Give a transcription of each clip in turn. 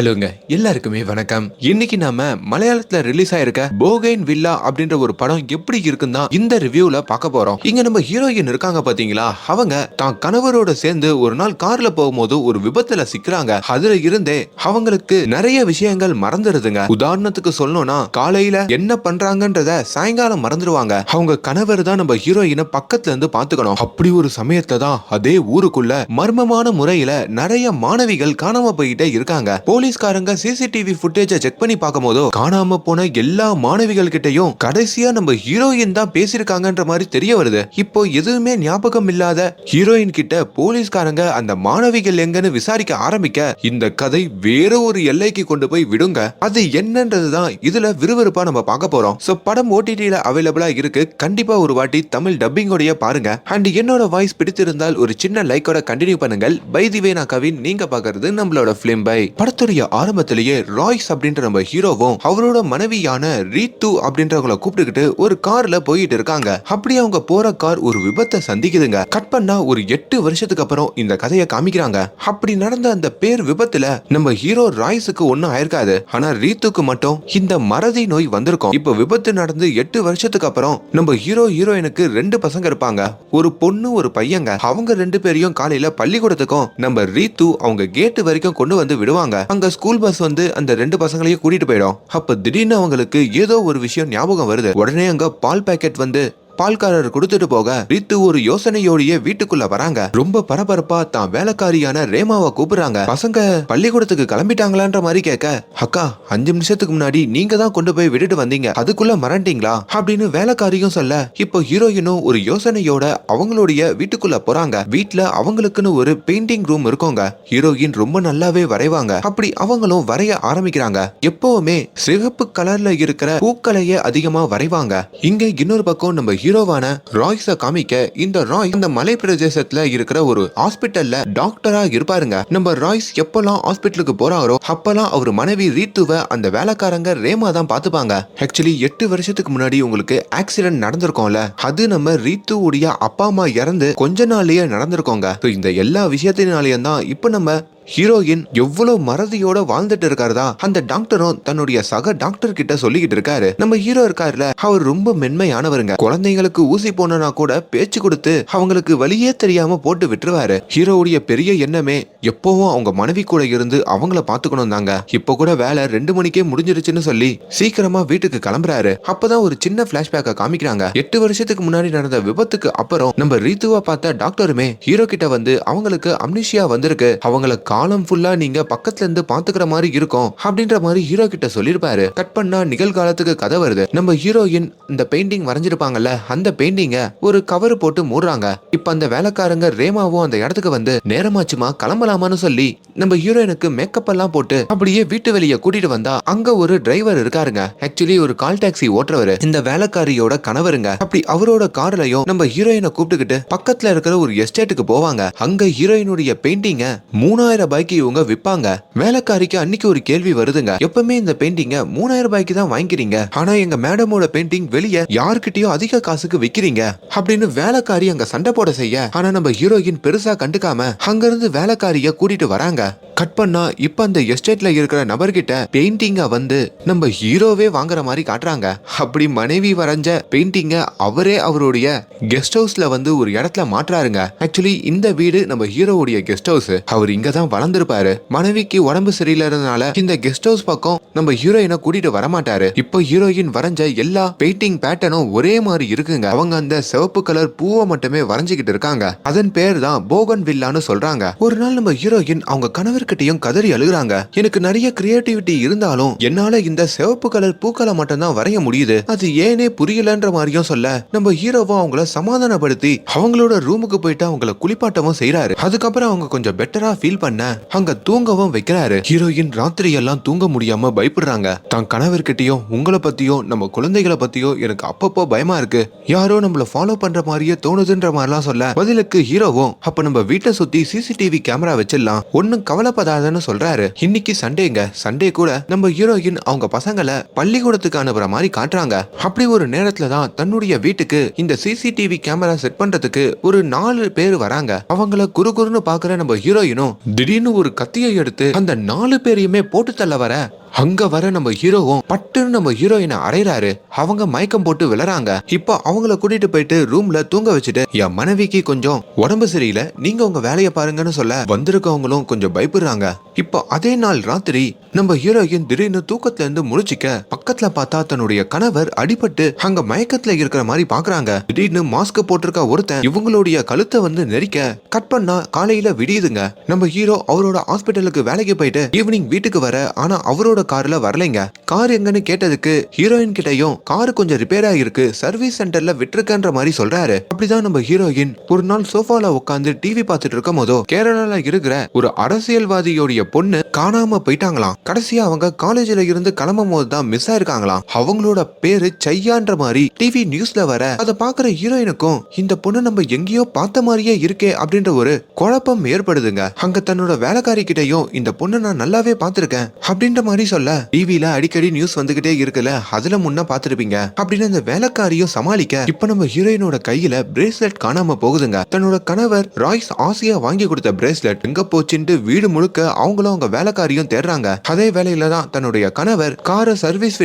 ஹலோங்க, எல்லாருக்குமே வணக்கம். இன்னைக்கு நாம மலையாளத்துல ரிலீஸ் ஆயிருக்க போகைன் வில்லா அப்படின்ற ஒரு படம் எப்படி இருக்குன்னா இந்த ரிவ்யூல பார்க்க போறோம். இங்க நம்ம ஹீரோயின் இருக்காங்க பாத்தீங்களா, அவங்க தான் கணவரோட சேர்ந்து ஒரு நாள் கார்ல போகும்போது ஒரு விபத்துல சிக்கிறாங்க. அதுல இருந்தே அவங்களுக்கு நிறைய விஷயங்கள் மறந்துடுதுங்க. உதாரணத்துக்கு சொல்லணும்னா, காலையில என்ன பண்றாங்கன்றத சாயங்காலம் மறந்துடுவாங்க. அவங்க கணவர் தான் நம்ம ஹீரோயினை பக்கத்துல இருந்து பாத்துக்கணும். அப்படி ஒரு சமயத்துல தான் அதே ஊருக்குள்ள மர்மமான முறையில நிறைய மாணவிகள் காணாம போயிட்டே இருக்காங்க. போலீஸ்காரங்க சிசிடிவி ஃபுட்டேஜை செக் பண்ணி பார்க்கும்போது காணாம போன எல்லா மாணவிகள் கிட்டையும் கடைசியா நம்ம ஹீரோயின் தான் பேசிருக்காங்கன்ற மாதிரி தெரிய வருது. இப்போ எதுவுமே ஞாபகம் இல்லாத ஹீரோயின் கிட்ட போலீஸ்காரங்க அந்த மாணவிகள் எங்கன்னு விசாரிக்க ஆரம்பிக்க இந்த கதை வேற ஒரு எல்லைக்கு கொண்டு போய் விடுங்க. அது என்னன்றதுதான் இதுல விறுவிறுப்பா நம்ம பார்க்க போறோம். சோ படம் ஓடிடில அவைலபிளா இருக்கு. கண்டிப்பா ஒரு வாட்டி தமிழ் டப்பிங்கோட பாருங்க. அண்ட் என்னோட வாய்ஸ் பிடித்திருந்தால் ஒரு சின்ன லைக்கோட கண்டினியூ பண்ணுங்கள். பை தி வே நான் கவின், நீங்க பாக்குறது நம்மளோட ஃபிலிம் பை. படத்துடைய ஆரம்பத்திலேயே ராய்ஸ் அப்படின்ற நம்ம ஹீரோவும் அவரோட மனைவியான ரீத்து அப்படின்றவங்கள கூப்பிட்டுக்கிட்டு ஒரு கார்ல போயிட்டு இருக்காங்க. அப்படி அவங்க போற கார் ஒரு விபத்தை சந்திக்குதுங்க. கட் பண்ணா ஒரு 8 வருஷத்துக்கு அப்புறம் இந்த கதையை காமிக்கிறாங்க. அப்படி நடந்த அந்த பேர் விபத்துல நம்ம ஹீரோ ராய்ஸுக்கு ஒன்னும் ஆயிருக்காது. ஆனா ரீத்துக்கு மட்டும் இந்த மறதி நோய் வந்திருக்கும். இப்ப விபத்து நடந்து 8 வருஷத்துக்கு அப்புறம் நம்ம ஹீரோயினுக்கு 2 பசங்க இருப்பாங்க, ஒரு பொண்ணு ஒரு பையங்க. அவங்க 2 பேரையும் காலையில பள்ளிக்கூடத்துக்கும் நம்ம ரீத்து அவங்க கேட்டு வரைக்கும் கொண்டு வந்து விடுவாங்க. அங்க ஸ்கூல் பஸ் வந்து அந்த 2 பசங்களையும் கூட்டிட்டு போயிடும். அப்ப திடீர்னு அவங்களுக்கு ஏதோ ஒரு விஷயம் ஞாபகம் வருது. உடனே அங்க பால் பாக்கெட் வந்து பால்காரர் கொடுத்துட்டு போக ரீத்து ஒரு யோசனையோடைய வீட்டுக்குள்ள வராங்க. ரொம்ப பரபரப்பா தான் வேலைக்காரியான ரேமாவை கூப்பிடுறாங்க. பசங்க பள்ளிக்கூடத்துக்கு கிளம்பிட்டாங்களான்ற மாதிரி கேட்க, அக்கா 5 நிமிஷத்துக்கு முன்னாடி நீங்க தான் கொண்டு போய் விட்டுட்டு வந்தீங்க, அதுக்குள்ள மறந்துட்டீங்களா அப்படின்னு வேலைக்காரியும் சொல்ல, இப்போ ஹீரோயினும் ஒரு யோசனையோட அவங்களுடைய வீட்டுக்குள்ள போறாங்க. வீட்டுல அவங்களுக்குன்னு ஒரு பெயிண்டிங் ரூம் இருக்குங்க. ஹீரோயின் ரொம்ப நல்லாவே வரைவாங்க. அப்படி அவங்களும் வரைய ஆரம்பிக்கிறாங்க. எப்பவுமே சிவப்பு கலர்ல இருக்கிற பூக்களையே அதிகமா வரைவாங்க. இங்க இன்னொரு பக்கம் நம்ம ஹீரோவான ராய்ஸ காமிக்க, இந்த ராய் அந்த மலை பிரதேசத்துல இருக்கிற ஒரு ஹாஸ்பிட்டல்ல டாக்டரா இருப்பாருங்க. நம்ம ராய்ஸ் எப்பெல்லாம் ஹாஸ்பிட்டலுக்கு போறாரோ அப்பெல்லாம் அவர் மனைவி ரீத்துவ அந்த வேலைக்காரங்க ரேமா தான் பாத்துப்பாங்க. ஆக்சுவலி 8 வருஷத்துக்கு முன்னாடி உங்களுக்கு ஆக்சிடென்ட் நடந்திருக்கும்ல, அது நம்ம ரீத்துவுடைய அப்பா அம்மா இறந்து கொஞ்ச நாள்லயே நடந்திருக்கோங்க. இந்த எல்லா விஷயத்தினாலேயும் தான் இப்ப நம்ம ஹீரோயின் எவ்வளவு மறதியோட வாழ்ந்துட்டு இருக்காருதா அந்த டாக்டரும் தன்னுடைய சக டாக்டர் கிட்ட சொல்லிக்கிட்டு இருக்காரு. நம்ம ஹீரோ இருக்காருல, அவர் ரொம்ப மென்மையானவருங்க. குழந்தைங்களுக்கு ஊசி போனா கூட பேச்சு கொடுத்து அவங்களுக்கு வழியே தெரியாம போட்டு விட்டுருவாரு. ஹீரோவுடைய பெரிய எண்ணமே எப்பவும் அவங்க மனைவி கூட இருந்து அவங்கள பாத்துக்கணும் தாங்க. இப்ப கூட வேலை 2 மணிக்கே முடிஞ்சிருச்சுன்னு சொல்லி சீக்கிரமா வீட்டுக்கு கிளம்புறாரு. அப்பதான் ஒரு சின்ன பிளாஷ்பேக்க காமிக்கிறாங்க. 8 வருஷத்துக்கு முன்னாடி நடந்த விபத்துக்கு அப்புறம் நம்ம ரீத்துவா பார்த்த டாக்டருமே ஹீரோ கிட்ட வந்து அவங்களுக்கு அம்னிஷியா வந்திருக்கு, அவங்கள காலம் ஃபுல்லா நீங்க பக்கத்துல இருந்து பாத்துக்கிற மாதிரி இருக்கும் அப்படின்ற மாதிரி ஹீரோ கிட்ட சொல்லிருப்பாரு. கட் பண்ணா நிகழ்காலத்துக்கு கதை வருது. நம்ம ஹீரோயின் இந்த பெயிண்டிங் வரைஞ்சிருப்பாங்கல்ல, அந்த பெயிண்டிங்க ஒரு கவர் போட்டு மூடுறாங்க. இப்ப அந்த வேலைக்காரங்க ரேமாவும் அந்த இடத்துக்கு வந்து நேரமாச்சுமா கிளம்பலாமான்னு சொல்லி நம்ம ஹீரோயினுக்கு மேக்கப் எல்லாம் போட்டு அப்படியே வீட்டு வெளியே கூட்டிட்டு வந்தா அங்க ஒரு டிரைவர் இருக்காருங்க. ஆக்சுவலி ஒரு கால் டாக்ஸி ஓட்டுறவரு இந்த வேலைக்காரியோட கணவருங்க. அப்படி அவரோட கார்லயும் நம்ம ஹீரோயினை கூப்பிட்டுக்கிட்டு பக்கத்துல இருக்கிற ஒரு எஸ்டேட்டுக்கு போவாங்க. அங்க ஹீரோயினுடைய பெயிண்டிங்க 3000 ரூபாய்க்கு இவங்க விற்பாங்க. வேலைக்காரிக்கு அன்னைக்கு ஒரு கேள்வி வருதுங்க, எப்பவுமே இந்த பெயிண்டிங்க 3000 ரூபாய்க்கு தான் வாங்கிக்கிறீங்க, ஆனா எங்க மேடமோட பெயிண்டிங் வெளியே யார்கிட்டயும் அதிக காசுக்கு விக்கிறீங்க அப்படின்னு வேலைக்காரி அங்க சண்டை போட செய்ய, ஆனா நம்ம ஹீரோயின் பெருசா கண்டுக்காம அங்கிருந்து வேலைக்காரிய கூட்டிட்டு வராங்க. கட் பண்ணா இப்ப அந்த எஸ்டேட்ல இருக்கிற நபர்கிட்ட பெயிண்டிங்க வந்து நம்ம ஹீரோவே வாங்குற மாதிரி காட்டுறாங்க. அப்படி மனைவி வரைஞ்ச பெயிண்டிங்க அவரே அவருடைய கெஸ்ட் ஹவுஸ்ல வந்து ஒரு இடத்துல மாற்றாருங்க. ஆக்சுவலி இந்த வீடு நம்ம ஹீரோவுடைய கெஸ்ட் ஹவுஸ். அவர் இங்க தான் வளர்ந்திருப்பாரு. மனைவிக்கு உடம்பு சரியில்லாதனால இந்த கெஸ்ட் ஹவுஸ் பக்கம் நம்ம ஹீரோயினை கூட்டிட்டு வரமாட்டாரு. இப்போ ஹீரோயின் வரைஞ்ச எல்லா பெயிண்டிங் பேட்டர்னும் ஒரே மாதிரி இருக்குங்க. அவங்க அந்த சிவப்பு கலர் பூவை மட்டுமே வரைஞ்சுக்கிட்டு இருக்காங்க. அதன் பேர் தான் போகன் வில்லான்னு சொல்றாங்க. ஒரு நாள் நம்ம ஹீரோயின் அவங்க கணவர்கிட்டையும் கதறி அழுகுறாங்க. எனக்கு நிறைய கிரியேட்டிவிட்டி இருந்தாலும் என்னால இந்த சிவப்பு கலர் பூக்களை மட்டும் தான் வரைய முடியுது, அது ஏனே புரியலன்ற மாதிரியும் சொல்ல, நம்ம ஹீரோவும் அவங்கள சமாதானப்படுத்தி அவங்களோட ரூமுக்கு போயிட்டு அவங்கள குளிப்பாட்டவும் செய்யறாரு. அதுக்கப்புறம் அவங்க கொஞ்சம் பெட்டரா ஃபீல் பண்ண அங்க தூங்கவும் வைக்கிறாரு. ஹீரோயின் ராத்திரி எல்லாம் தூங்க முடியாம பயப்படுறாங்க. தான் கணவர்கிட்டயும் உங்களை பத்தியும் நம்ம குழந்தைகளை பத்தியும் எனக்கு அப்பப்போ பயமா இருக்கு, யாரோ நம்மள ஃபாலோ பண்ற மாதிரியே தோணுதுன்ற மாதிரிலாம் சொல்ல, பதிலுக்கு ஹீரோவும் அப்ப நம்ம வீட்டை சுத்தி சிசிடிவி கேமரா வச்சிடலாம், ஒன்னும் கவலைப்படாதன்னு சொல்றாரு. இன்னைக்கு சண்டேங்க. சண்டே கூட நம்ம ஹீரோயின் அவங்க பசங்களை பள்ளிக்கூடத்துக்கு அனுப்புற மாதிரி காட்டுறாங்க. அப்படி ஒரு நேரத்துல தான் தன்னுடைய வீட்டுக்கு இந்த சிசிடிவி கேமரா செட் பண்றதுக்கு ஒரு 4 பேர் வராங்க. அவங்கள குறுகுறுன்னு பாக்குற நம்ம ஹீரோயினும் திடீர் திடீர்னு ஒரு கத்தியை எடுத்து அந்த 4 பேரையுமே போட்டு தள்ள வர அங்க வர நம்ம ஹீரோவும் பட்டுன்னு நம்ம ஹீரோயினை அறையிறாரு. அவங்க மயக்கம் போட்டு விழறாங்க. இப்போ அவங்கள கூட்டிட்டு போயிட்டு ரூம்ல தூங்க வச்சுட்டு என் மனைவிக்கு கொஞ்சம் உடம்பு சரியில்லை, நீங்க உங்க வேலையை பாருங்கன்னு சொல்ல வந்திருக்கவங்களும் கொஞ்சம் பயப்படுறாங்க. இப்போ அதே நாள் ராத்திரி நம்ம ஹீரோயின் திடீர்னு தூக்கத்துல இருந்து முழிச்சிக்க பக்கத்துல பார்த்தா தன்னுடைய கணவர் அடிபட்டு அங்க மயக்கத்துல இருக்கிற மாதிரி பாக்குறாங்க. திடீர்னு மாஸ்க் போட்டிருக்க ஒருத்தன் இவங்களுடைய கழுத்தை வந்து நெரிக்க கட் பண்ணா காலையில விடியுதுங்க. நம்ம ஹீரோ அவரோட ஹாஸ்பிட்டலுக்கு வேலைக்கு போயிட்டு ஈவினிங் வீட்டுக்கு வர, ஆனா அவரோட கார்ல வரலைங்க. கார் எங்கன்னு கேட்டதுக்கு ஹீரோயின் கிட்டையும் கார் கொஞ்சம் ரிப்பேர் ஆகிருக்கு, சர்வீஸ் சென்டர்ல விட்டுருக்கன்ற மாதிரி சொல்றாரு. அப்படிதான் நம்ம ஹீரோயின் ஒரு நாள் சோஃபால உட்காந்து டிவி பார்த்துட்டு இருக்கும் போதோ கேரளால இருக்கிற ஒரு அரசியல்வாதியோடைய பொண்ணு காணாம போயிட்டாங்களாம். கடைசியா அவங்க காலேஜ்ல இருந்து கிளம்பும் போது தான் மிஸ் ஆயிருக்காங்களாம். அவங்களோட பேரு சையான்ற மாதிரி டிவி நியூஸ்ல வர அதை பாக்குற ஹீரோயினுக்கும் இந்த பொண்ணு நம்ம எங்கேயோ பார்த்த மாதிரியே இருக்கே அப்படின்ற ஒரு குழப்பம் ஏற்படுதுங்க. அங்க தன்னோட வேலைக்காரி கிட்டையும் இந்த பொண்ணு நான் நல்லாவே பார்த்திருக்கேன் அப்படின்ற மாதிரி சொல்ல டிவில அடிக்கடி நியூஸ் வந்துகிட்டே இருக்குல்ல, அதுல முன்ன பார்த்திருப்பீங்க அப்படின்னு அந்த வேலைக்காரியும் சமாளிக்க இப்ப நம்ம ஹீரோயினோட கையில பிரேஸ்லெட் காணாம போகுதுங்க. தன்னோட கணவர் ராய்ஸ் ஆசையா வாங்கி கொடுத்த பிரேஸ்லெட் எங்க போச்சுன்னு வீடு முழுக்க அவங்களும் அவங்க வேலைக்காரியும் தேடுறாங்க. அதே வேலையில தான் தன்னுடைய கணவர் காரை சர்வீஸ்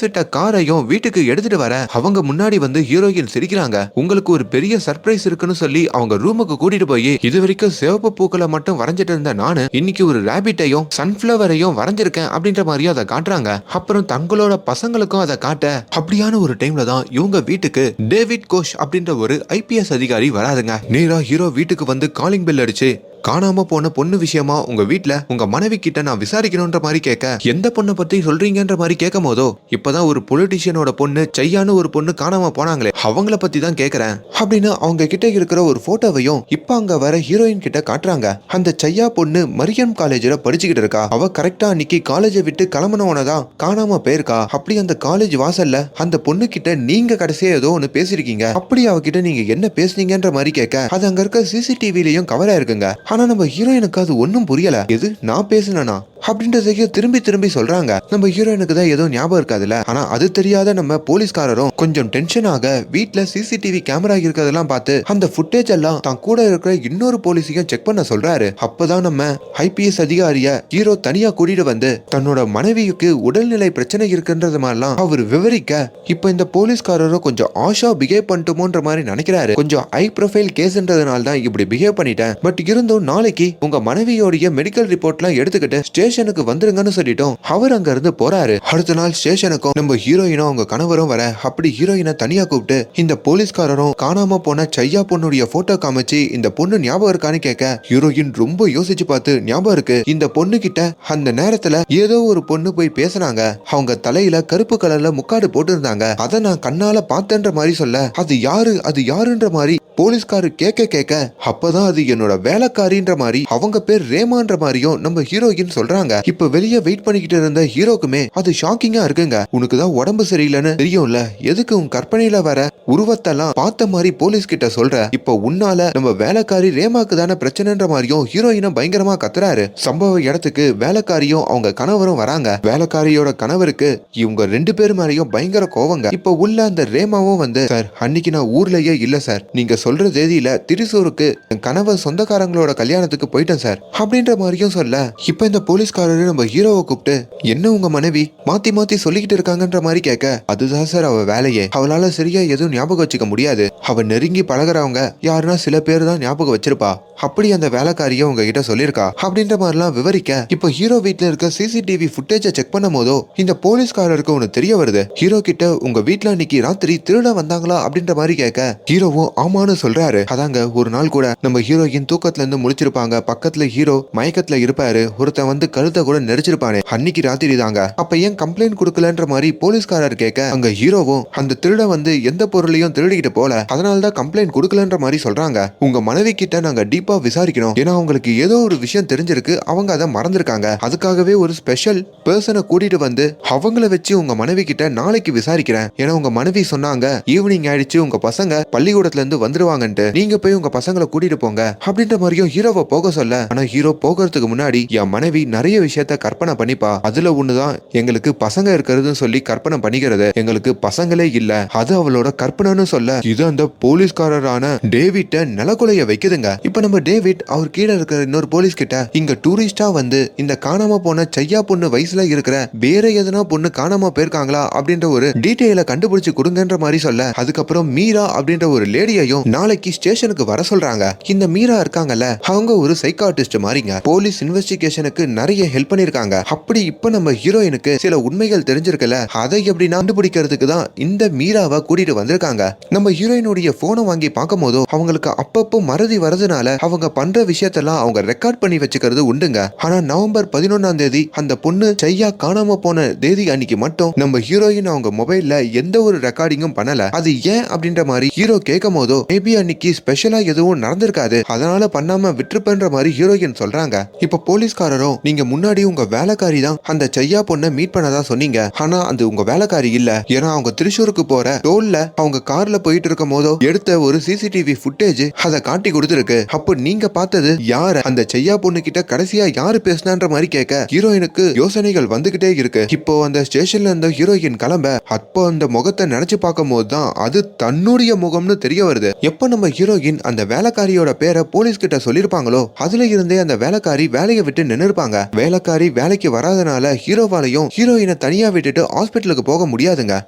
விட்ட காரையும் வீட்டுக்கு எடுத்துட்டு வர அவங்க முன்னாடி வந்து ஹீரோயின் சிரிக்கிறாங்க. உங்களுக்கு ஒரு பெரிய சர்ப்ரைஸ் இருக்குன்னு சொல்லி அவங்க ரூமுக்கு கூட்டிட்டு போய் இது வரைக்கும் சிவப்பு பூக்களை மட்டும் வரைஞ்சிட்டு இருந்த நானு இன்னைக்கு ஒரு ராபிட்டையும் சன்ஃபிளவரையும் வரைஞ்சிருக்கேன் அப்படின்ற மாதிரி அதை காட்டுறாங்க. அப்புறம் தங்களோட பசங்களுக்கும் அதை காட்ட அப்படியான ஒரு டைம்ல தான் இவங்க வீட்டுக்கு டேவிட் கோஷ் அப்படின்ற ஒரு ஐபிஎஸ் அதிகாரி வராதுங்க. நேரா ஹீரோ வீட்டுக்கு வந்து காலிங் பெல் அடிச்சு காணாம போன பொண்ணு விஷயமா உங்க வீட்டுல உங்க மனைவி கிட்ட நான் விசாரிக்கணும்ன்ற மாதிரி கேட்க எந்த பொண்ணை பத்தி சொல்றீங்கன்ற மாதிரி கேட்கும் போதோ இப்பதான் ஒரு பொலிட்டீஷியனோட பொண்ணு சையான்னு ஒரு பொண்ணு காணாம போனாங்களே அவங்கள பத்தி தான் கேக்குறேன் அப்படின்னு அவங்க கிட்ட இருக்கிற ஒரு போட்டோவையும் இப்ப அங்க வர ஹீரோயின் கிட்ட காட்டுறாங்க. அந்த சையா பொண்ணு மரியம் காலேஜ்ல படிச்சுக்கிட்டு இருக்கா. அவ கரெக்டா அன்னைக்கு காலேஜை விட்டு கிளம்பினவனதான் காணாம போயிருக்கா. அப்படி அந்த காலேஜ் வாசல்ல அந்த பொண்ணு கிட்ட நீங்க கடைசியா ஏதோ ஒண்ணு பேசிருக்கீங்க, அப்படி அவகிட்ட நீங்க என்ன பேசுனீங்கன்ற மாதிரி கேட்க அது அங்க இருக்க சிசிடிவிலையும் கவர் ஆயிருக்குங்க. ஆனா நம்ம ஹீரோயினுக்கு அது ஒன்னும் புரியல. எது நான் பேசுனா அப்படின்றதையும் திரும்பி திரும்பி சொல்றாங்க. நம்ம ஹீரோயினுக்கு தான் ஏதோ ஞாபகம் இருக்காதுல்ல. ஆனா அது தெரியாத நம்ம போலீஸ்காரரும் கொஞ்சம் டென்ஷன் ஆக வீட்டுல சிசிடிவி கேமரா இருக்கிறதெல்லாம் பார்த்து அந்த ஃபுட்டேஜ் எல்லாம் தான் கூட இருக்கிற இன்னொரு போலீஸையும் செக் பண்ண சொல்றாரு. அப்பதான் நம்ம ஐபிஎஸ் அதிகாரிய ஹீரோ தனியா கூட்டிட்டு வந்து தன்னோட மனைவிக்கு உடல்நிலை பிரச்சனை இருக்குன்றது மாதிரிலாம் அவர் விவரிக்க இப்ப இந்த போலீஸ்காரரும் கொஞ்சம் ஆஷா பிஹேவ் பண்ணிட்டோமோன்ற மாதிரி நினைக்கிறாரு. கொஞ்சம் ஹை ப்ரொஃபைல் கேஸ்ன்றதுனால தான் இப்படி பிஹேவ் பண்ணிட்டேன், பட் இருந்தும் நாளைக்கு உங்க மனைவியோடைய மெடிக்கல் ரிப்போர்ட்லாம் எடுத்துக்கிட்டு ஸ்டேஷனுக்கு வந்துருங்கன்னு சொல்லிட்டோம் அவர் அங்க இருந்து போறாரு. அடுத்த நாள் ஸ்டேஷனுக்கும் நம்ம ஹீரோயினும் அவங்க கணவரும் வர அப்படி ஹீரோயினை தனியா கூப்பிட்டு இந்த போலீஸ்காரரும் காணாம போன சையா பொண்ணுடைய போட்டோ காமிச்சு இந்த பொண்ணு ஞாபகம் இருக்கான்னு கேட்க ஹீரோயின் ரொம்ப யோசிச்சு பார்த்து ஞாபகம் இருக்கு, இந்த பொண்ணு கிட்ட அந்த நேரத்துல ஏதோ ஒரு பொண்ணு போய் பேசினாங்க, அவங்க தலையில கருப்பு கலர்ல முக்காடு போட்டு இருந்தாங்க, அதை நான் கண்ணால பார்த்தேன்ற மாதிரி சொல்ல அது யாருன்ற மாதிரி போலீஸ்காரு கேட்க அப்பதான் அது என்னோட வேலைக்காரின்ற மாதிரி அவங்க பேர் ரேமான்ற மாதிரியும் நம்ம ஹீரோயின் சொல்றாங்க. இப்ப வெளியே வெயிட் பண்ணிக்கிட்டு இருந்த ஹீரோக்குமே அது ஷாக்கிங்கா இருக்குங்க. உனக்கு தான் உடம்பு சரியில்லைன்னு தெரியும்ல, எதுக்கு உன் கற்பனையில வர உருவத்தெல்லாம் பார்த்த மாதிரி போலீஸ் கிட்ட சொல்ற, இப்ப உன்னால நம்ம வேலைக்காரி ரேமாக்கு தானே பிரச்சனைன்ற மாதிரியும் ஹீரோயினும் பயங்கரமா கத்துறாரு. சம்பவ இடத்துக்கு வேலைக்காரியும் அவங்க கணவரும் வராங்க. வேலைக்காரியோட கணவருக்கு இவங்க 2 பேர் மேலேயும் பயங்கர கோவங்க. இப்ப உள்ள அந்த ரேமாவும் வந்து சார் அன்னைக்கு நான் ஊர்லயே இல்ல சார், நீங்க சொல்ற தேதியில திரிசூருக்கு கணவர் சொந்தக்காரங்களோட கல்யாணத்துக்கு போயிட்டேன் சார் அப்படின்ற மாதிரியும் சொல்ல இப்ப இந்த போலீஸ்காரரு நம்ம ஹீரோவை கூப்பிட்டு என்ன உங்க மனைவி மாத்தி சொல்லிக்கிட்டு இருக்காங்கன்ற மாதிரி கேட்க அதுதான் சார் அவ வேலையே, அவளால சரியா எதுவும் ஞாபகம் வச்சுக்க முடியாது, அவ நெருங்கி பழகிறவங்க யாருன்னா சில பேர் தான் ஞாபகம் வச்சிருப்பா, அப்படி அந்த வேலைக்காரியும் உங்ககிட்ட சொல்லிருக்கா அப்படின்ற மாதிரிலாம் விவரிக்க இப்ப ஹீரோ வீட்டுல இருக்க சிசிடிவி ஃபுட்டேஜை செக் பண்ணும் போதோ இந்த போலீஸ்காரருக்கு ஒண்ணு தெரிய வருது. ஹீரோ கிட்ட உங்க வீட்டுல அன்னைக்கு ராத்திரி திருட வந்தாங்களா அப்படின்ற மாதிரி கேட்க ஹீரோவும் ஆமான்னு சொல்றாரு. அதாங்க ஒரு நாள் கூட நம்ம ஹீரோயின் தூக்கத்துல இருந்து முழிச்சிருப்பாங்க, பக்கத்துல ஹீரோ மயக்கத்துல இருப்பாரு, ஒருத்தன் வந்து கழுத்தை கூட நெரிச்சிருப்பானே அன்னைக்கு ராத்திரி தாங்க, அப்ப ஏன் கம்ப்ளைண்ட் கொடுக்கலன்ற மாதிரி போலீஸ்காரர் கேட்க அங்க ஹீரோவும் அந்த திருட வந்து எந்த பொருளையும் திருடிக்கிட்டு போல, அதனாலதான் கம்ப்ளைண்ட் கொடுக்கலன்ற மாதிரி சொல்றாங்க. உங்க மனைவி கிட்ட நாங்க டீப்பா விசாரிக்கணும், ஏன்னா அவங்களுக்கு ஏதோ ஒரு விஷயம் தெரிஞ்சிருக்கு, அவங்க அதை மறந்துருக்காங்க, அதுக்காகவே ஒரு ஸ்பெஷல் பர்சனை கூட்டிட்டு வந்து அவங்கள வச்சு உங்க மனைவி கிட்ட நாளைக்கு விசாரிக்கிறேன், ஏன்னா உங்க மனைவி சொன்னாங்க ஈவினிங் ஆயிடுச்சு உங்க பசங்க பள்ளிக்கூடத்துல இருந்து வந்துருவாங்க வந்துருவாங்கன்ட்டு நீங்க போய் உங்க பசங்களை கூட்டிட்டு போங்க அப்படின்ற மாதிரியும் ஹீரோவை போக சொல்ல, ஆனா ஹீரோ போகிறதுக்கு முன்னாடி என் மனைவி நிறைய விஷயத்த கற்பனை பண்ணிப்பா, அதுல ஒண்ணுதான் எங்களுக்கு பசங்க இருக்கிறதுன்னு சொல்லி கற்பனை பண்ணிக்கிறது, எங்களுக்கு பசங்களே இல்ல, அது அவளோட கற்பனைன்னு சொல்ல இது அந்த போலீஸ்காரரான டேவிட்ட நிலக்குலைய வைக்குதுங்க. இப்ப நம்ம டேவிட் அவர் கீழே இருக்கிற இன்னொரு போலீஸ் கிட்ட இங்க டூரிஸ்டா வந்து இந்த காணாம போன செய்யா பொண்ணு வயசுல இருக்கிற வேற எதனா பொண்ணு காணாம போயிருக்காங்களா அப்படின்ற ஒரு டீடைல கண்டுபிடிச்சு கொடுங்கன்ற மாதிரி சொல்ல, அதுக்கப்புறம் மீரா அப்படின்ற ஒரு லேடியையும் நாளைக்கு ஸ்டேஷனுக்கு வர சொல்றாங்க. இந்த மீரா இருக்காங்கல்ல, அவங்க ஒரு சைக்காட்டிஸ்ட் மாதிரிங்க, போலீஸ் இன்வெஸ்டிகேஷனுக்கு நிறைய ஹெல்ப் பண்ணிருக்காங்க. அப்படி இப்ப நம்ம ஹீரோயினுக்கு சில உண்மைகள் தெரிஞ்சிருக்கல, அதை எப்படி கண்டுபிடிக்கிறதுக்கு தான் இந்த மீராவை கூட்டிட்டு வந்திருக்காங்க. நம்ம ஹீரோயினுடைய போனை வாங்கி பார்க்கும் போதோ அவங்களுக்கு அப்பப்போ மறதி வரதுனால அவங்க பண்ற விஷயத்தெல்லாம் அவங்க ரெக்கார்ட் பண்ணி வச்சுக்கிறது உண்டுங்க. ஆனா நவம்பர் 11ஆம் தேதி அந்த பொண்ணு செய்யா காணாம போன தேதி அன்னைக்கு மட்டும் நம்ம ஹீரோயின் அவங்க மொபைல்ல எந்த ஒரு ரெக்கார்டிங்கும் பண்ணல. அது ஏன் அப்படின்ற மாதிரி ஹீரோ கேட்கும் போதோ மேபி அன்னைக்கு ஸ்பெஷலா எதுவும் நடந்திருக்காது, அதனால பண்ணாம விட்டுருப்பன்ற மாதிரி ஹீரோயின் சொல்றாங்க. இப்ப போலீஸ்காரரும் நீங்க முன்னாடி உங்க வேலைக்காரி தான் அந்த செய்யா பொண்ணை மீட் பண்ணதா சொன்னீங்க, ஆனா அது உங்க வேலைக்காரி இல்ல, ஏன்னா அவங்க திருச்சூருக்கு போற டோல்ல அவங்க கார்ல போயிட்டு இருக்கும் போதோ எடுத்த ஒரு சிசிடிவி ஃபுட்டேஜ் அதை காட்டி கொடுத்துருக்கு. அப்போ நீங்க பார்த்தது யார, அந்த செய்யா பொண்ணு கிட்ட கடைசியா யாரு பேசினான்ற மாதிரி கேட்க ஹீரோயினுக்கு யோசனைகள் வந்துகிட்டே இருக்கு. இப்போ அந்த ஸ்டேஷன்ல இருந்த ஹீரோயின் கிளம்ப அப்போ அந்த முகத்தை நினைச்சு பார்க்கும் போதுதான் அது தன்னுடைய முகம்னு தெரிய வருது. எப்ப நம்ம ஹீரோயின் அந்த வேலைக்காரியோட பேரை போலீஸ் கிட்ட சொல்லிருப்பாங்களோ அதுல இருந்தே அந்த வேலைக்காரி வேலையை விட்டு நின்று இருப்பாங்க. வேலைக்காரி வேலைக்கு வராதனால ஹீரோவாலையும் ஹீரோயினை தனியா விட்டுட்டு ஹாஸ்பிட்டலுக்கு போக முடியாதுங்க.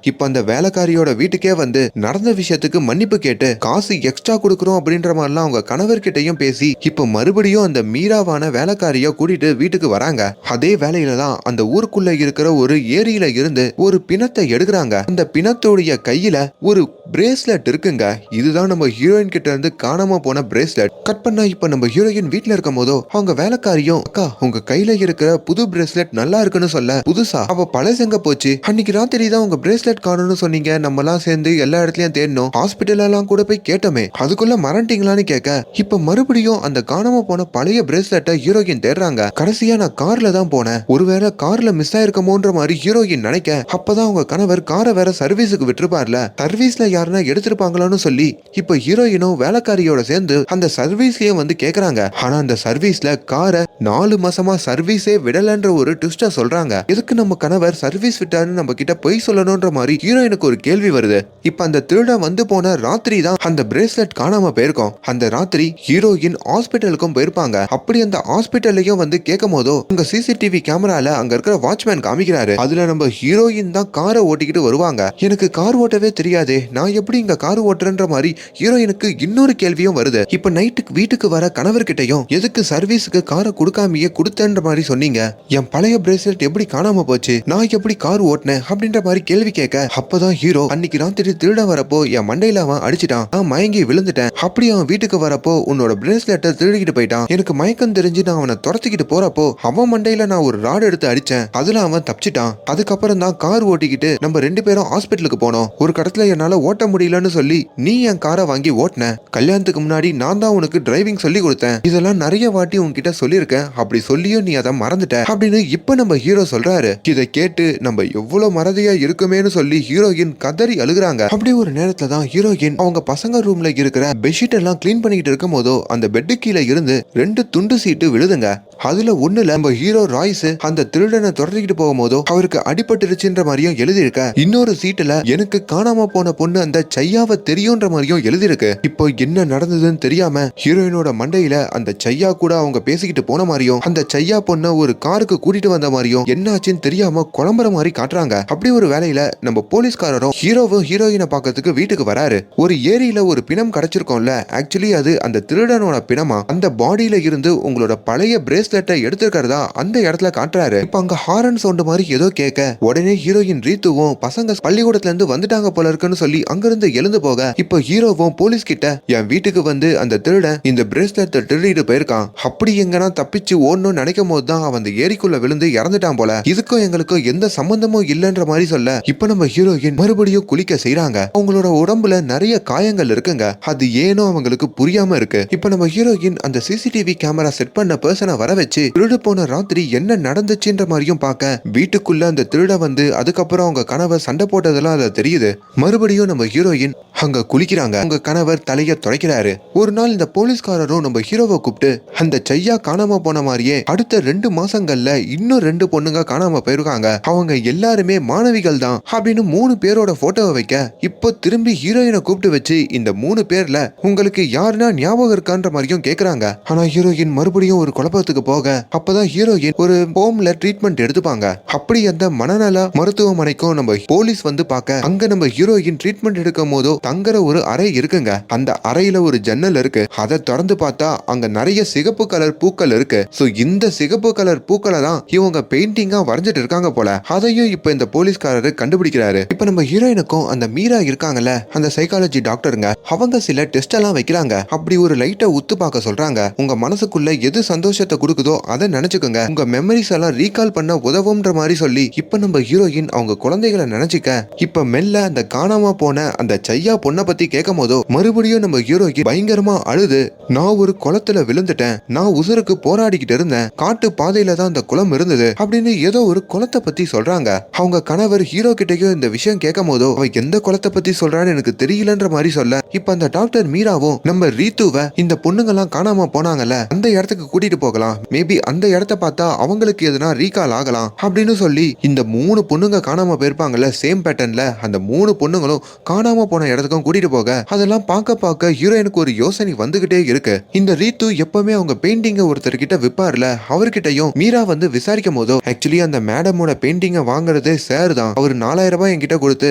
இப்ப அந்த வேலைக்காரியோட வீட்டுக்கே வந்து நடந்த விஷயத்துக்கு மன்னிப்பு கேட்டு காசு எக்ஸ்ட்ரா கொடுக்கறோம் அப்படின்ற மாதிரிலாம் அவங்க கணவர்கிட்டையும் பேசி இப்ப மறுபடியும் அந்த மீராவான வேலைக்காரிய கூட்டிட்டு வீட்டுக்கு வராங்க. அதே வேலையில தான் அந்த ஊருக்குள்ள இருக்கிற ஒரு ஏரியில இருந்து ஒரு பிணத்தை எடுக்கிறாங்க. அந்த பிணத்தோடைய கையில ஒரு பிரேஸ்லெட் இருக்குங்க. இதுதான் நம்ம ஹீரோயின் கிட்ட இருந்து காணாம போன பிரேஸ்லெட். கட் பண்ணா இப்ப நம்ம ஹீரோயின் வீட்டுல இருக்கும் போதோ அவங்க வேலைக்காரியும் அக்கா உங்க கையில இருக்கிற புது பிரேஸ்லெட் நல்லா இருக்குன்னு சொல்ல, புதுசா அவ பழசெங்க போச்சு, அன்னைக்கு ராத்திரி தான் உங்க பிரேஸ்லெட் காணும்னு சொன்னீங்க, நம்ம எல்லாம் சேர்ந்து எல்லா இடத்துலயும் தேடணும், ஹாஸ்பிட்டல் எல்லாம் கூட போய் கேட்டோமே, அதுக்குள்ள மறந்துட்டீங்களான்னு கேட்க இப்ப மறுபடியும் அந்த காணாம போன பழைய பிரேஸ்லெட்டை ஹீரோயின் தேடுறாங்க. கடைசியா நான் கார்ல தான் போனேன், ஒருவேளை கார்ல மிஸ் ஆயிருக்கமோன்ற மாதிரி ஹீரோயின் நினைக்க அப்பதான் அவங்க கணவர் காரை வேற சர்வீஸுக்கு விட்டுருப்பார்ல, சர்வீஸ்ல யாருன்னா எடுத்திருப்பாங்களான்னு சொல்லி இப்ப ஹீரோயினும் வேலைக்காரியோட சேர்ந்து அந்த சர்வீஸ்லயே வந்து கேக்குறாங்க. ஆனா அந்த சர்வீஸ்ல காரை 4 மாசமா சர்வீஸே விடலன்ற ஒரு ட்விஸ்ட சொல்றாங்க. எதுக்கு நம்ம கணவர் சர்வீஸ் விட்டாருன்னு நம்ம கிட்ட பொய் சொல்லணும்ன்ற மாதிரி ஹீரோயினுக்கு ஒரு கேள்வி வருது. இப்ப அந்த திருடன் வந்து போன ராத்திரி தான் அந்த பிரேஸ்லெட் காணாம போயிருக்கும். அந்த ராத்திரி ஹீரோயின் ஹாஸ்பிட்டலுக்கும் போயிருப்பாங்க. அப்படி அந்த ஹாஸ்பிட்டல்லையும் வந்து கேட்கும் போதோ அங்க சிசிடிவி கேமரால அங்க இருக்கிற வாட்ச்மேன் காமிக்கிறாரு. அதுல நம்ம ஹீரோயின் தான் காரை ஓட்டிக்கிட்டு வருவாங்க. எனக்கு கார் ஓட்டவே தெரியாதே, நான் எப்படி இங்க கார் ஓட்டுறன்ற மாதிரி ஹீரோயினுக்கு இன்னொரு கேள்வியும் வருது. இப்ப நைட்டுக்கு வீட்டுக்கு வர கணவர்கிட்டையும் எதுக்கு சர்வீஸுக்கு காரை கொடுக்காமையே கொடுத்தன்ற மாதிரி சொன்னீங்க, என் பழைய பிரேஸ்லெட் எப்படி காணாம போச்சு, நான் எப்படி கார் ஓட்டினேன் அப்படின்ற மாதிரி கேள்வி கேட்க அப்பதான் ஹீரோ அன்னைக்கு ராத்திரி திருட வரப்போ என் மண்டையில அவன் அடிச்சிட்டான், நான் மயங்கி விழுந்துட்டேன், அப்படி அவன் வீட்டுக்கு வரப்போ உன்னோட பிரேஸ்லெட்டை திருடிக்கிட்டு போயிட்டான், எனக்கு மயக்கம் தெரிஞ்சு நான் அவனை துரத்திக்கிட்டு போறப்போ அவன் மண்டையில நான் ஒரு ராடு எடுத்து அடிச்சேன், அதுல அவன் தப்பிச்சிட்டான், அதுக்கப்புறம் தான் கார் ஓட்டிக்கிட்டு நம்ம 2 பேரும் ஹாஸ்பிட்டலுக்கு போனோம், ஒரு கடத்துல என்னால ஓட்ட முடியலன்னு சொல்லி நீ என் காரை வாங்கி ஓட்டின, கல்யாணத்துக்கு முன்னாடி நான் தான் உனக்கு டிரைவிங் சொல்லி கொடுத்தேன், இதெல்லாம் நிறைய வாட்டி உன்கிட்ட சொல்லியிருக்கேன், அப்படி சொல்லியும் நீ அதை மறந்துட்ட அப்படின்னு இப்ப நம்ம ஹீரோ சொல்றாரு. இதை கேட்டு நம்ம எவ்வளவு மறதியா இருக்குமேன்னு சொல்லி ஹீரோயின் கதறி அழுகுறாங்க. அப்படி ஒரு நேரத்துல தான் ஹீரோயின் அவங்க பசங்க ரூம்ல இருக்கிற பெட்ஷீட் எல்லாம் கிளீன் பண்ணிக்கிட்டு இருக்கும் போதோ அந்த பெட்டு கீழே இருந்து 2 துண்டு சீட்டு விழுதுங்க. அதுல ஒண்ணுல நம்ம ஹீரோ ராய்ஸ் அந்த திருடனை துரத்திக்கிட்டு போகும்போதோ அவருக்கு அடிபட்டுருச்சுன்ற மாதிரியும் எழுதியிருக்க, இன்னொரு சீட்டுல எனக்கு காணாம போன பொண்ணு அந்த செய்யாவை தெரியும்ன்ற மாதிரியும் எழுதியிருக்கு. இப்போ என்ன நடந்ததுன்னு தெரியாம ஹீரோயினோட மண்டையில அந்த செய்யா கூட அவங்க பேசிக்கிட்டு போன மாதிரியும் அந்த செய்யா பொண்ண ஒரு காருக்கு கூட்டிட்டு வந்த மாதிரியும் என்னாச்சுன்னு தெரியாம குழம்புற மாதிரி காட்டுறாங்க. அப்படி ஒரு வேலையில நம்ம போலீஸ்காரரும் ஹீரோவும் ஹீரோயினை பார்க்கறதுக்கு வீட்டுக்கு வராரு. ஒரு ஏரியில ஒரு பிணம் கிடைச்சிருக்கோம்ல, ஆக்சுவலி அது அந்த திருடனோட பிணமா, அந்த பாடியில இருந்து உங்களோட பழைய பிரேஸ்லெட்டை எடுத்திருக்கிறதா அந்த இடத்துல காட்டுறாரு. இப்ப அங்க ஹாரன் சவுண்ட் மாதிரி ஏதோ கேட்க உடனே ஹீரோயின் ரீத்துவும் பசங்க பள்ளிக்கூடத்துல இருந்து வந்துட்டாங்க போல இருக்குன்னு சொல்லி அங்கிருந்து எழுந்து போக இப்ப ஹீரோவும் போலீஸ் கிட்ட என் வீட்டுக்கு வந்து அந்த திருடன் இந்த பிரேஸ்லெட்டை திருடிட்டு போயிருக்கான், அப்படி எங்கன்னா தப்பிச்சு ஓடணும்னு நினைக்கும் போது தான் அவன் அந்த ஏரிக்குள்ள விழுந்து இறந்துட்டான் போல, இதுக்கும் எங்களுக்கும் எந்த சம்பந்தமும் இல்லைன்ற மாதிரி சொல்ல இப்ப நம்ம ஹீரோயின் மறுபடியும் குளிக்க செய்யறாங்க. அவங்களோட உடம்புல நிறைய காயங்கள் இருக்குங்க, அது ஏனோ அவங்களுக்கு புரியாம இருக்கு. இப்ப நம்ம ஹீரோயின் அந்த சிசிடிவி கேமரா செட் பண்ண பர்சனை வர வச்சு திருடு போன ராத்திரி என்ன நடந்துச்சுன்ற மாதிரியும் பார்க்க வீட்டுக்குள்ள அந்த திருட வந்து அதுக்கப்புறம் அவங்க கனவை சண்டை போட்டதெல்லாம் அதுல தெரியுது. மறுபடியும் நம்ம ஹீரோயின் அங்க குளிக்கிறாங்க. அவங்க கணவர் தலைய துடைக்கிறாரு. ஒரு நாள் இந்த போலீஸ்காரரும் நம்ம ஹீரோவை கூப்பிட்டு அந்த செய்யா காணாம போன மாதிரியே அடுத்த 2 மாசங்கள்ல இன்னும் 2 பொண்ணுங்க காணாம போயிருக்காங்க, அவங்க எல்லாருமே மாணவிகள் தான் அப்படின்னு 3 பேரோட போட்டோவை வைக்க இப்போ திரும்பி ஹீரோயினை கூப்பிட்டு வச்சு இந்த 3 பேர்ல உங்களுக்கு யாருன்னா ஞாபகம் இருக்கான்ற மாதிரியும் கேக்குறாங்க. ஆனா ஹீரோயின் மறுபடியும் ஒரு குழப்பத்துக்கு போக அப்பதான் ஹீரோயின் ஒரு ஹோம்ல ட்ரீட்மெண்ட் எடுத்துப்பாங்க. அப்படி அந்த மனநல மருத்துவமனைக்கும் நம்ம போலீஸ் வந்து பார்க்க அங்க நம்ம ஹீரோயின் ட்ரீட்மெண்ட் எடுக்கும் போதோ தங்குற ஒரு அறை இருக்குங்க. அந்த அறையில ஒரு ஜன்னல் இருக்கு. அதை திறந்து பார்த்தா அங்க நிறைய சிகப்பு கலர் பூக்கள் இருக்கு. சோ இந்த சிகப்பு கலர் பூக்களை தான் இவங்க பெயிண்டிங்கா வரைஞ்சிட்டு இருக்காங்க போல. அதையும் இப்ப இந்த போலீஸ்காரரு கண்டுபிடிக்கிறாரு. இப்ப நம்ம ஹீரோயினுக்கும் அந்த மீரா இருக்காங்கல்ல, அந்த சைக்காலஜி டாக்டருங்க, அவங்க சில டெஸ்ட் எல்லாம் வைக்கிறாங்க. அப்படி ஒரு லைட்டை உத்து பார்க்க சொல்றாங்க. உங்க மனசுக்குள்ள எது சந்தோஷத்தை கொடுக்குதோ அதை நினைச்சுக்கோங்க, உங்க மெமரிஸ் எல்லாம் ரீகால் பண்ண உதவும்ன்ற மாதிரி சொல்லி இப்ப நம்ம ஹீரோயின் அவங்க குழந்தைகளை நினைச்சுக்க இப்ப மெல்ல அந்த காணாம போன அந்த செய்யா பொண்ணை பத்தி கேட்கும் போதோ மறுபடியும் நம்ம ஹீரோயின் பயங்கரமா அழுது, நான் ஒரு குளத்துல விழுந்துட்டேன், நான் உசுருக்கு போராடிக்கிட்டு இருந்தேன், காட்டு பாதையில தான் அந்த குளம் இருந்தது அப்படின்னு ஏதோ ஒரு குளத்தை பத்தி சொல்றாங்க. அவங்க கணவர் ஹீரோ கிட்டயும் இந்த விஷயம் கேட்கும் போதோ அவ எந்த குளத்தை பத்தி சொல்றான்னு எனக்கு தெரியலன்ற மாதிரி சொல்ல இப்ப அந்த டாக்டர் மீராவும் நம்ம ரீத்துவை இந்த பொண்ணுங்கெல்லாம் காணாம போனாங்கல்ல அந்த இடத்துக்கு கூட்டிட்டு போகலாம், மேபி அந்த இடத்த பார்த்தா அவங்களுக்கு எதுனா ரீகால் ஆகலாம் அப்படின்னு சொல்லி இந்த 3 பொண்ணுங்க காணாம போயிருப்பாங்கல்ல சேம் பேட்டர்ன்ல அந்த 3 பொண்ணுங்களும் காணாம போன இடத்துக்கும் கூட்டிட்டு போக அதெல்லாம் பார்க்க ஹீரோயினுக்கு ஒரு யோசனை வந்துகிட்டே இருக்கு. இந்த ரீத்து எப்பவுமே அவங்க பெயிண்டிங்க ஒருத்தர் கிட்ட விப்பார்ல, அவர்கிட்டயும் மீரா வந்து விசாரிக்கும் போதோ ஆக்சுவலி அந்த மேடமோட பெயிண்டிங்க வாங்குறது சார் தான், அவர் 4000 ரூபாய் என்கிட்ட கொடுத்து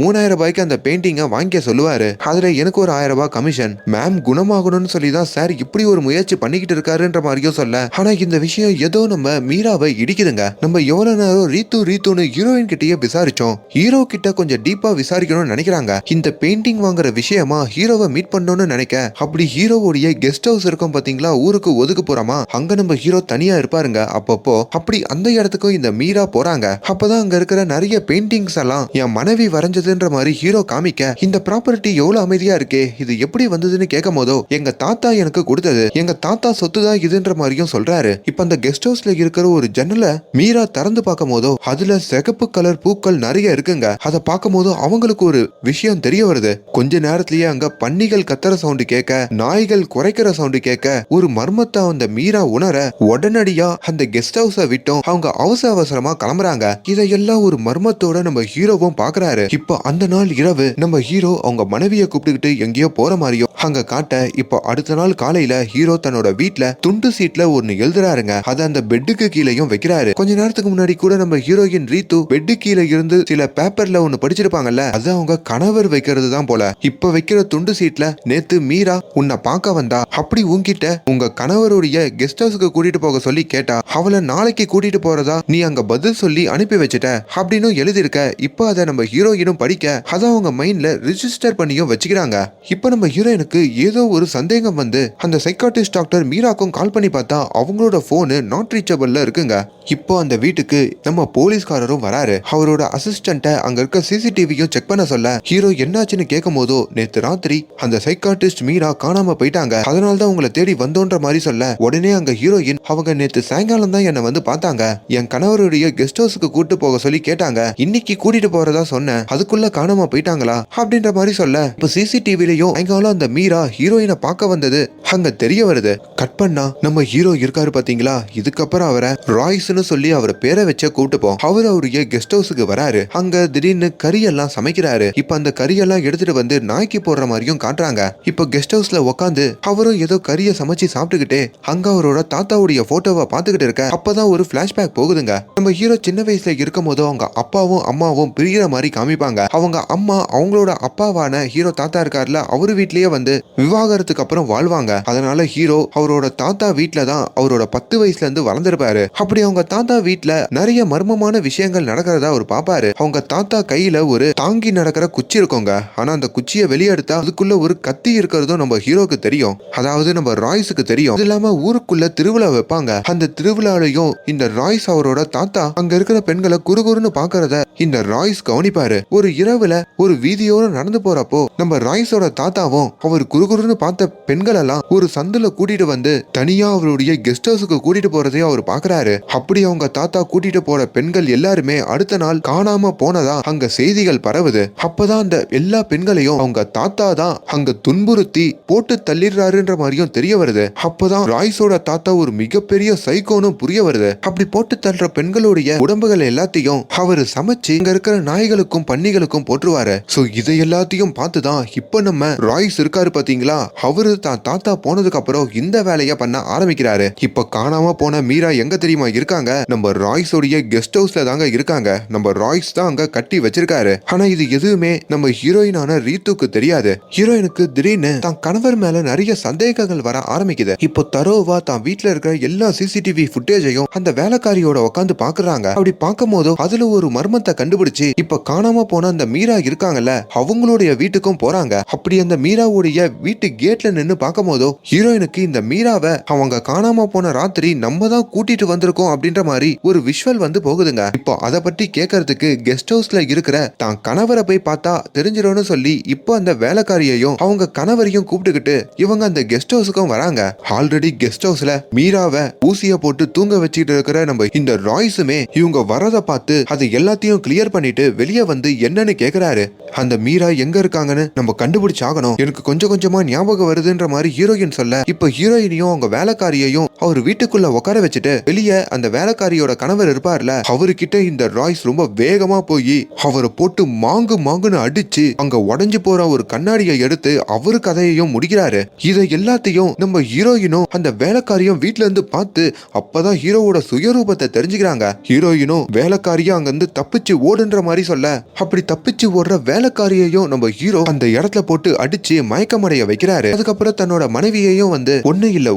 3000 ரூபாய்க்கு அந்த பெயிண்டிங்க வாங்கிக்க சொல்லுவாரு, அதுல எனக்கு ஒரு 1000 ரூபாய் கமிஷன், மேம் குணமாகணும்னு சொல்லி தான் சார் இப்படி ஒரு முயற்சி பண்ணிக்கிட்டு இருக்காருன்ற மாதிரியும் சொல்ல. ஆனா இந்த விஷயம் ஏதோ நம்ம மீராவை இடிக்குதுங்க. நம்ம எவ்வளவு நேரம் ரீத்துன்னு ஹீரோயின் கிட்டயே விசாரிச்சோம், ஹீரோ கிட்ட கொஞ்சம் டீப்பா விசாரிக்கணும்னு நினைக்கிறாங்க. இந்த பெயிண்டிங் வாங்குற விஷயமா ஹீரோவை மீட் பண்ணணும்னு நினைக்க அப்படி ஹீரோவுடைய கெஸ்ட் ஹவுஸ் இருக்கும் பாத்தீங்களா, ஊருக்கு ஒதுக்கு போறாமா, அங்க நம்ம ஹீரோ தனியா இருப்பாருங்க அப்பப்போ. அப்படி அந்த இடத்துக்கும் இந்த மீரா போறாங்க. அப்பதான் அங்க இருக்கிற நிறைய பெயிண்டிங்ஸ் எல்லாம் என் மனைவி வரைஞ்சதுன்ற மாதிரி ஹீரோ காமிக்க இந்த ப்ராப்பர்ட்டி எவ்வளவு அமைதியா இருக்கே, இது எப்படி வந்ததுன்னு கேட்கும் போதோ எங்க தாத்தா எனக்கு கொடுத்தது, எங்க தாத்தா சொத்து தான் இதுன்ற மாதிரியும் சொல்றாரு. இப்ப அந்த கெஸ்ட் ஹவுஸ்ல இருக்கிற ஒரு ஜன்னல மீரா திறந்து பார்க்கும் போதோ அதுல சிகப்பு கலர் பூக்கள் நிறைய இருக்குங்க. அதை பார்க்கும் போதோ அவங்களுக்கு ஒரு விஷயம் தெரிய வருது. கொஞ்ச நேரத்திலேயே அங்க பன்னிகள் கத்துற சவுண்டு கேட்க, நாய்கள் குறைக்கிற சவுண்டு கேட்க ஒரு மர்மத்தை அந்த மீரா உணர உடனடியா அந்த கெஸ்ட் ஹவுஸை விட்டும் அவங்க அவசரமா கிளம்புறாங்க. இதையெல்லாம் ஒரு மர்மத்தோட நம்ம ஹீரோவும் பாக்குறாரு. இப்போ அந்த நாள் இரவு நம்ம ஹீரோ அவங்க மனைவியை கூப்பிட்டுக்கிட்டு எங்கேயோ போற மாதிரியும் அங்க காட்ட இப்போ அடுத்த நாள் காலையில ஹீரோ தன்னோட வீட்டுல துண்டு சீட்ல ஒன்னு எழுதுறாருங்க. அதை அந்த பெட்டுக்கு கீழேயும் வைக்கிறாரு. கொஞ்ச நேரத்துக்கு முன்னாடி கூட நம்ம ஹீரோயின் ரீத்து பெட்டு கீழே இருந்து சில பேப்பர்ல ஒன்னு படிச்சிருப்பாங்கல்ல, அது அவங்க கணவர் வைக்கிறது தான் போல. இப்ப வைக்கிற துண்டு சீட்ல நேத்து மீரா உன்னை பார்க்க வந்தா, அப்படி உன்கிட்ட உங்க கணவருடைய கெஸ்ட் ஹவுஸ்க்கு கூட்டிட்டு போக சொல்லி கேட்டா, அவளை நாளைக்கு கூட்டிட்டு போறதா நீ அங்க பதில் சொல்லி அனுப்பி வச்சுட்ட அப்படின்னு எழுதியிருக்க. இப்ப அதை நம்ம ஹீரோயினும் படிக்க அதை அவங்க மைண்ட்ல ரிஜிஸ்டர் பண்ணியும் வச்சுக்கிறாங்க. இப்ப நம்ம ஹீரோயினுக்கு ஏதோ ஒரு சந்தேகம் வந்து அந்த சைக்காட்டிஸ்ட் டாக்டர் மீராக்கும் கால் பண்ணி பார்த்தா அவங்களோட போனு நாட் ரீச்சபிள்ல இருக்குங்க. இப்போ அந்த வீட்டுக்கு நம்ம போலீஸ்காரரும் வராரு. அவரோட அசிஸ்டன்ட்ட அங்க இருக்க சிசிடிவியும் செக் பண்ண சொல்ல ஹீரோ என்னாச்சுன்னு கேட்கும் போதோ நேத்து ராத்திரி அந்த சைக்காட்டிஸ்ட் மீரா காணாம போயிட்டாங்க, அதனாலதான் உங்களை தேடி வந்தோன்ற மாதிரி சொல்ல உடனே அங்க ஹீரோயின் அவங்க நேத்து சாயங்காலம் தான் என்ன வந்து பார்த்தாங்க, என் கணவருடைய கெஸ்ட் ஹவுஸ்க்கு கூட்டு போக சொல்லி கேட்டாங்க, இன்னைக்கு கூட்டிட்டு போறதா சொன்னேன், அதுக்குள்ள காணாம போயிட்டாங்களா அப்படின்ற மாதிரி சொல்ல இப்ப சிசிடிவிலையும் சாயங்காலம் அந்த மீரா ஹீரோயினை பார்க்க வந்தது அங்க தெரிய வருது. கட் பண்ணா நம்ம ஹீரோ இருக்காரு பாத்தீங்களா, இதுக்கப்புறம் அவரை ராய்ஸ்னு சொல்லி அவர் பேரை வச்ச கூட்டுப்போம். அவர் அவருடைய கெஸ்ட் ஹவுஸுக்கு வராரு. அங்க திடீர்னு கறியெல்லாம் சமைக்கிறாரு. இப்ப அந்த கறியெல்லாம் எடுத்துட்டு வந்து நாய்க்கு போடுற மாதிரியும் காட்டுறாங்க. இப்ப கெஸ்ட் ஹவுஸ்ல உட்காந்து அவரும் ஏதோ கறியை சமைச்சு சாப்பிட்டுக்கிட்டே அங்க அவரோட தாத்தாவுடைய போட்டோவை பார்த்துக்கிட்டு இருக்க. அப்பதான் ஒரு பிளாஷ்பேக் போகுதுங்க. நம்ம ஹீரோ சின்ன வயசுல இருக்கும் போது அவங்க அப்பாவும் அம்மாவும் பிரிகிற மாதிரி காமிப்பாங்க. அவங்க அம்மா அவங்களோட அப்பாவான ஹீரோ தாத்தா இருக்காருல, அவரு வீட்லயே வந்து விவாகரத்துக்கு அப்புறம் வாழ்வாங்க. அதனால ஹீரோ அவரோட தாத்தா வீட்ல தான் அவரோட 10 வயசுல இருந்து வளர்ந்துருப்பாரு. அப்படி அவங்க தாத்தா வீட்ல நிறைய மர்மமான விஷயங்கள் நடக்கிறதா அவர் பாப்பாரு. அவங்க தாத்தா கையில ஒரு தாங்கி நடக்கிற குச்சி இருக்குங்க. ஆனா அந்த குச்சியை வெளியே எடுத்தா அதுக்குள்ள ஒரு கத்தி இருக்கிறதும் நம்ம ஹீரோக்கு தெரியும், அதாவது நம்ம ராய்ஸுக்கு தெரியும். இது இல்லாம ஊருக்குள்ள திருவிழா வைப்பாங்க. அந்த திருவிழாலையும் இந்த ராய்ஸ் அவரோட தாத்தா அங்க இருக்கிற பெண்களை குறுகுறுன்னு பாக்குறத இந்த ராய்ஸ் கவனிப்பாரு. ஒரு இரவுல ஒரு வீதியோட நடந்து போறப்போ நம்ம ராய்ஸோட தாத்தாவும் அவர் குறுகுறுன்னு பார்த்த பெண்கள் எல்லாம் ஒரு சந்துல கூட்டிட்டு வந்து தனியா அவருடைய கெஸ்ட் ஹவுஸுக்கு கூட்டிட்டு போறதையும் அவர் பாக்குறாரு. அப்படி அவங்க தாத்தா கூட்டிட்டு போற பெண்கள் எல்லாருமே அடுத்த நாள் காணாம போனதா அங்க செய்திகள் பரவுது. அப்பதான் அந்த எல்லா பெண்களையும் அவங்க தாத்தா தான் அங்க துன்புறுத்தி போட்டு தள்ளிடுறாருன்ற மாதிரியும் தெரிய வருது. அப்பதான் ராய்ஸோட தாத்தா ஒரு மிகப்பெரிய சைக்கோனும் புரிய வருது. அப்படி போட்டு தள்ளுற பெண்களுடைய உடம்புகள் எல்லாத்தையும் அவரு சமைச்சு இங்க இருக்கிற நாய்களுக்கும் பன்னிகளுக்கும் போட்டுருவாரு. சோ இதை எல்லாத்தையும் பார்த்துதான் இப்ப நம்ம ராய்ஸ் இருக்காரு பாத்தீங்களா, அவரு தான் தாத்தா போனதுக்கு அப்புறம் இந்த வேலைய பண்ண ஆரம்பிக்கிறாரு. இப்ப காணாம போன மீரா எங்க தெரியுமா இருக்காங்க? நம்ம ராய்ஸோடைய கெஸ்ட் ஹவுஸ்ல தாங்க இருக்காங்க. நம்ம ராய்ஸ் தான் அங்க கட்டி வச்சிருக்காரு. ஆனா இது எதுவுமே நம்ம ஹீரோயினான ரீத்துக்கு தெரியாது. ஹீரோயினுக்கு திடீர்னு தான் கணவர் மேல நிறைய சந்தேகங்கள் வர ஆரம்பிக்குது. இப்போ தரோவா தான் வீட்டுல இருக்கிற எல்லா சிசிடிவி ஃபுட்டேஜையும் அந்த வேலைக்காரியோட உட்காந்து பாக்குறாங்க. அப்படி பார்க்கும் போதும் அதுல ஒரு மர்மத்தை கண்டுபிடிச்சு இப்ப காணாம போன அந்த மீரா இருக்காங்கல்ல, அவங்களுடைய வீட்டுக்கும் போறாங்க. அப்படி அந்த மீராவுடைய வீட்டு கேட்ல நின்னு பார்க்கும் போதோ ஹீரோயினுக்கு இந்த மீராவை அவங்க காணாம போன ராத்திரி நம்ம தான் கூட்டிட்டு வந்திருக்கோம் அப்படின்ற மாதிரி ஒரு விஷுவல் வந்து போகுதுங்க. இப்போ அதை பற்றி கேட்கறதுக்கு கெஸ்ட் ஹவுஸ்ல இருக்கிற தான் கணவரை போய் பார்த்தா தெரிஞ்சிடும்னு சொல்லி இப்போ அந்த வேலைக்காரியையும் அவங்க கணவரையும் கூப்பிட்டுக்கிட்டு இவங்க அந்த கெஸ்ட் ஹவுஸுக்கும் வராங்க. ஆல்ரெடி கெஸ்ட் ஹவுஸ்ல மீராவை ஊசிய போட்டு தூங்க வச்சுட்டு இருக்கிற நம்ம இந்த ராய்ஸுமே இவங்க வரதை பார்த்து அது எல்லாத்தையும் கிளியர் பண்ணிட்டு வெளியே வந்து என்னன்னு கேக்குறாரு. அந்த மீரா எங்க இருக்காங்கன்னு நம்ம கண்டுபிடிச்சாகணும், எனக்கு கொஞ்சம் கொஞ்சமா ஞாபகம் வருதுன்ற மாதிரி ஹீரோயின் சொல்ல இப்ப ஹீரோயினையும் அவங்க வேலைக்காரியையும் அவர் வீட்டுக்குள்ள உட்கார வச்சுட்டு வெளியே அந்த வேலைக்காரியோட கணவர் இருப்பார்ல அவர்கிட்ட இந்த ராய்ஸ் ரொம்ப வேகமா போய் அவரை போட்டு மாங்குன்னு அடிச்சு அங்க உடஞ்சு போற ஒரு கண்ணாடியை எடுத்து அவரு கதையையும் முடிக்கிறாரு. இதை எல்லாத்தையும் நம்ம ஹீரோயினும் அந்த வேலைக்காரியும் வீட்டுல இருந்து பார்த்து அப்பதான் ஹீரோவோட சுயரூபத்தை தெரிஞ்சுக்கிறாங்க. ஹீரோயினும் வேலைக்காரியும் அங்க இருந்து தப்பிச்சு ஓடுன்ற மாதிரி சொல்ல அப்படி தப்பிச்சு ஓடுற வேலைக்காரியையும் நம்ம ஹீரோ அந்த இடத்துல போட்டு அடிச்சு மயக்கமடைய வைக்கிறாரு. அதுக்கப்புறம் தன்னோட மனைவியையும் வந்து ஒண்ணு இல்ல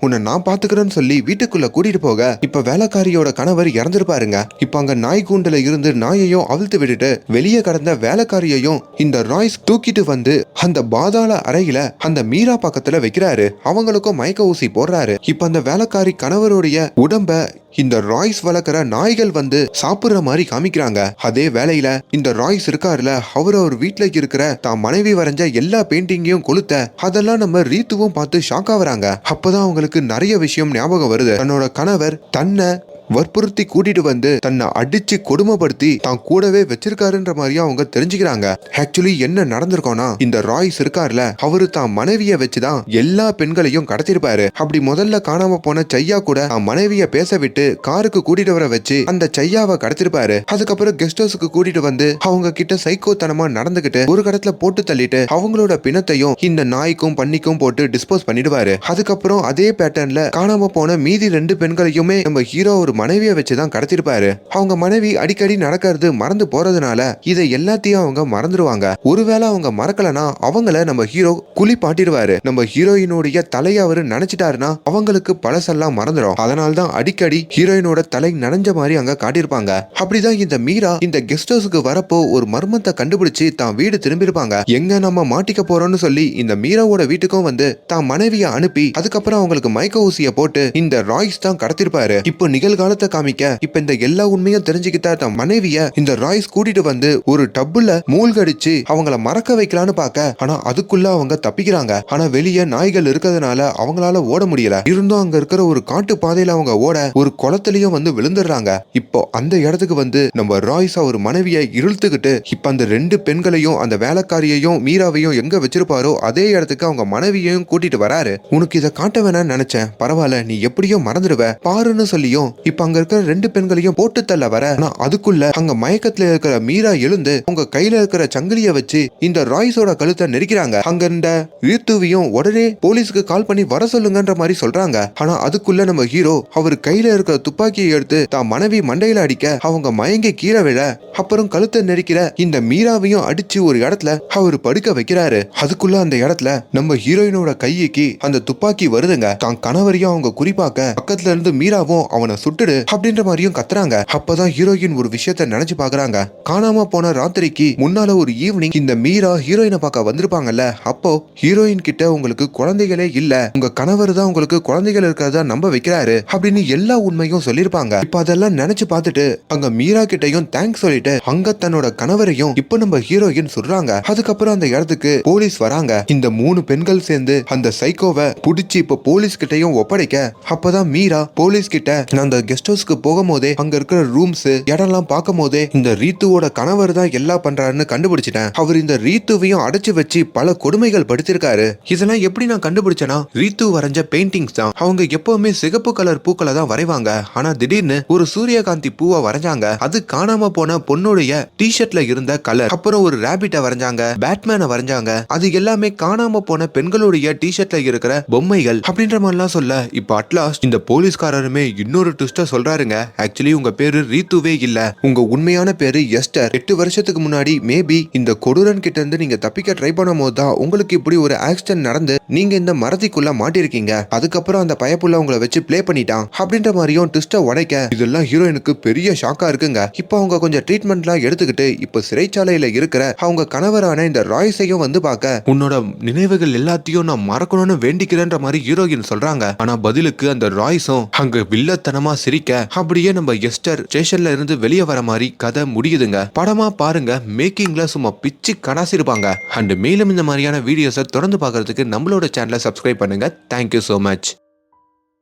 உன்னை நான் பாத்துக்கிறேன்னு சொல்லி வீட்டுக்குள்ள கூட்டிட்டு போக இப்ப வேலைக்காரியோட கணவர் இறந்திருப்பாருங்க. இப்ப அங்க நாய் கூண்டுல இருந்து நாயையும் அவிழ்த்து விட்டுட்டு வெளியே கடந்த வேலைக்காரியையும் இந்த ராய்ஸ் தூக்கிட்டு வந்து அந்த பாதாள அறையில அந்த மீரா பக்கத்துல வைக்கிறாரு. அவங்களுக்கும் மயக்க ஊசி போடுறாரு. இப்ப அந்த வேலைக்காரி கணவருடைய உடம்ப இந்த ராய்ஸ் வளர்க்கிற நாய்கள் வந்து சாப்பிடுற மாதிரி காமிக்கிறாங்க. அதே வேளையில இந்த ராய்ஸ் இருக்காருல அவர் வீட்டுல இருக்கிற தான் மனைவி வரைஞ்ச எல்லா பெயிண்டிங்கையும் கொளுத்த அதெல்லாம் நம்ம ரீத்துவும் பார்த்து ஷாக் ஆகுறாங்க. அப்பதான் அவங்களுக்கு நிறைய விஷயம் ஞாபகம் வருது. தன்னோட கணவர் தன்னை வற்புறுத்தி கூட்டிட்டு வந்து தன்னை அடிச்சு கொடுமைப்படுத்தி தான் கூடவே வச்சிருக்காருன்ற மாதிரியும் அவங்க தெரிஞ்சுக்கிறாங்க. ஆக்சுவலி என்ன நடந்திருக்கோம்னா இந்த ராய்ஸ் இருக்காருல அவரு தான் மனைவிய வச்சுதான் எல்லா பெண்களையும் கடத்திருப்பாரு. அப்படி முதல்ல காணாம போன சையா கூட தான் மனைவிய பேச விட்டு காருக்கு கூட்டிட்டு வர வச்சு அந்த சையாவை கடத்திருப்பாரு. அதுக்கப்புறம் கெஸ்ட் ஹவுஸுக்கு கூட்டிட்டு வந்து அவங்க கிட்ட சைக்கோத்தனமா நடந்துகிட்டு ஒரு கடத்துல போட்டு தள்ளிட்டு அவங்களோட பிணத்தையும் இந்த நாய்க்கும் பன்னிக்கும் போட்டு டிஸ்போஸ் பண்ணிடுவாரு. அதுக்கப்புறம் அதே பேட்டர்ன்ல காணாம போன மீதி 2 பெண்களையுமே நம்ம ஹீரோ ஒரு மனைவியை வச்சுதான் கடத்திருப்பாரு. அவங்க மனைவி அடிக்கடி நடக்கிறது மறந்து போறதுனால இதை எல்லாத்தையும் அவங்க மறந்துடுவாங்க. ஒருவேளை அவங்க மறக்கலனா அவங்கள நம்ம ஹீரோ குளிப்பாட்டிடுவாரு. நம்ம ஹீரோயினுடைய தலையை அவரு நினைச்சிட்டாருன்னா அவங்களுக்கு பழசெல்லாம் மறந்துடும். அதனால்தான் அடிக்கடி ஹீரோயினோட தலை நனைஞ்ச மாதிரி அங்க காட்டியிருப்பாங்க. அப்படிதான் இந்த மீரா இந்த கெஸ்ட் ஹவுஸுக்கு வரப்போ ஒரு மர்மத்தை கண்டுபிடிச்சு தான் வீடு திரும்பியிருப்பாங்க. எங்க நம்ம மாட்டிக்க போறோம்னு சொல்லி இந்த மீராவோட வீட்டுக்கும் வந்து தான் மனைவியை அனுப்பி அதுக்கப்புறம் அவங்களுக்கு மயக்க ஊசியை போட்டு இந்த ராய்ஸ் தான் கடத்திருப்பாரு. இப்போ நிகழ்காலத்தை காமிக்க இப்ப இந்த எல்லா உண்மையும் தெரிஞ்சுக்கிட்டா தன் மனைவிய இந்த ராய்ஸ் கூட்டிட்டு வந்து ஒரு டப்புல மூழ்கடிச்சு அவங்கள மறக்க வைக்கலான்னு பார்க்க ஆனா அதுக்குள்ள அவங்க தப்பிக்கிறாங்க. ஆனா வெளியே நாய்கள் இருக்கிறதுனால அவங்களால ஓட முடியல. இருந்தும் அங்க இருக்கிற ஒரு காட்டு பாதையில அவங்க ஓட ஒரு குளத்திலையும் வந்து விழுந்துடுறாங்க. இப்போ அந்த இடத்துக்கு வந்து நம்ம ராய்ஸ் அவர் மனைவியை இழுத்துக்கிட்டு இப்ப அந்த 2 பெண்களையும் அந்த வேலைக்காரியையும் மீராவையும் எங்க வச்சிருப்பாரோ அதே இடத்துக்கு அவங்க மனைவியையும் கூட்டிட்டு வராரு. உனக்கு இதை காட்ட வேணாம்னு நினைச்சேன், பரவாயில்ல நீ எப்படியோ மறந்துடுவ பாருன்னு சொல்லியும் இப்ப அங்க இருக்கிற 2 பெண்களையும் போட்டு தள்ள வர அதுக்குள்ள அங்க மயக்கத்துல இருக்கிற மீரா எழுந்து உங்க கையில இருக்கிற சங்கிலிய வச்சு இந்த ராய்ஸோட கழுத்தை நெரிக்கிறாங்க. அங்க இருந்த ரீத்துவையும் உடனே போலீஸ்க்கு கால் பண்ணி வர சொல்லுங்கன்ற மாதிரி சொல்றாங்க. ஆனா அதுக்குள்ள நம்ம ஹீரோ அவர் கையில இருக்கிற துப்பாக்கியை எடுத்து தான் மனைவி மண்டையில அடிக்க அவங்க மயங்கி கீழே விழ அப்புறம் கழுத்தை நெரிக்கிற இந்த மீராவையும் அடிச்சு ஒரு இடத்துல அவர் படுக்க வைக்கிறாரு. அதுக்குள்ள அந்த இடத்துல நம்ம ஹீரோயினோட கைக்கு அந்த துப்பாக்கி வருதுங்க. தான் கணவரையும் அவங்க குறிப்பாக்க பக்கத்துல இருந்து மீராவும் அவனை சுட்டுடு அப்படின்ற மாதிரியும் கத்துறாங்க. அப்பதான் ஹீரோயின் ஒரு விஷயத்த நினைச்சு பாக்குறாங்க. காணாம போன ராத்திரிக்கு முன்னால ஒரு ஈவினிங் இந்த மீரா ஹீரோயினை பார்க்க வந்திருப்பாங்கல்ல, அப்போ ஹீரோயின் கிட்ட உங்களுக்கு குழந்தைகளே இல்ல, உங்க கணவர் தான் உங்களுக்கு குழந்தைகள் இருக்கிறதா நம்ப வைக்கிறாரு அப்படின்னு எல்லா உண்மையும் சொல்லிருப்பாங்க. இப்ப அதெல்லாம் நினைச்சு பார்த்துட்டு அங்க மீரா கிட்டையும் தேங்க்ஸ் சொல்லிட்டு அங்க தன்னோட கணவரையும் இப்ப நம்ம ஹீரோயின் சொல்றாங்க. அதுக்கப்புறம் அந்த இடத்துக்கு போலீஸ் வராங்க. இந்த 3 பெண்கள் சேர்ந்து அந்த சைக்கோவை புடிச்சு இப்ப போலீஸ் கிட்டையும் ஒப்படைக்க அப்பதான் மீரா போலீஸ் கிட்ட அந்த கெஸ்ட் ஹவுஸ்க்கு போகும்போதே அங்க இருக்கிற ரூம்ஸ் இடம்லாம் பார்க்கும் போதே இந்த ரீத்துவோட கணவர் தான் எல்லாம் பண்றாருன்னு கண்டுபிடிச்சிட்டேன். அவர் இந்த ரீத்துவையும் அடைச்சு வச்சு பல கொடுமைகள் படுத்திருக்காரு. இதெல்லாம் எப்படி நான் கண்டுபிடிச்சேன்னா ரீத்து வரைஞ்ச பெயிண்டிங்ஸ் தான். அவங்க எப்பவுமே சிகப்பு கலர் பூக்களை தான் வரைவாங்க. ஆனா திடீர்னு ஒரு சூரியகாந்தி பூவை வரைஞ்சாங்க. அது காணாம போன பொண்ணுடைய டிஷர்ட்ல இருந்த கலர். அப்புறம் ஒரு ரேபிட்டை வரைஞ்சாங்க, பேட்மேனை வரைஞ்சாங்க. அது எல்லாமே காணாம போன பெண்களுடைய டிஷர்ட்ல இருக்கிற பொம்மைகள் அப்படின்ற மாதிரிலாம் சொல்ல இப்ப அட்லாஸ்ட் இந்த போலீஸ்காரருமே இன்னொரு ட்விஸ்ட சொல்றாருங்க. ஆக்சுவலி உங்க பேரு ரீத்துவே இல்ல, உங்க உண்மையான பேரு எஸ்டர். 8 வருஷத்துக்கு முன்னாடி மேபி இந்த கொடூரன் கிட்ட இருந்து நீங்க தப்பிக்க ட்ரை பண்ணும் போது தான் உங்களுக்கு இப்படி ஒரு ஆக்சிடென்ட் நடந்து நீங்க இந்த மரத்திக்குள்ள மாட்டிருக்கீங்க. அதுக்கப்புறம் அந்த பயப்புள்ள உங்களை வச்சு பிளே பண்ணிட்டான் அப்படின்ற மாதிரியும் ட்விஸ்ட உடைக்க இதெல்லாம் ஹீரோயினுக்கு பெரிய ஷாக்கா இருக்குங்க. இப்போ அவங்க கொஞ்சம் ட்ரீட்மெண்ட்லாம் எடுத்துக்கிட்டு இப்போ சிறைச்சாலையில இருக்கிற அவங்க கணவரான இந்த ராய்ஸையும் வந்து பார்க்க உன்னோட நினைவுகள் எல்லாத்தையும் நான் மறக்கணும்னு வேண்டிக்கிறேன்ற மாதிரி ஹீரோயின் சொல்றாங்க. ஆனா பதிலுக்கு அந்த ராய்ஸும் அங்க வில்லத்தனமா சிரிக்க அப்படியே நம்ம எஸ்டர் ஸ்டேஷன்ல இருந்து வெளியே வர மாதிரி கதை முடியுதுங்க. படமா பாருங்க, மேக்கிங்ல சும்மா பிச்சு கடாசிருப்பாங்க. அண்ட் மேலும் இந்த மாதிரியான வீடியோஸை தொடர்ந்து பார்க்கறதுக்கு நம்மளோட சேனலை சப்ஸ்கிரைப் பண்ணுங்க. Thank you so much.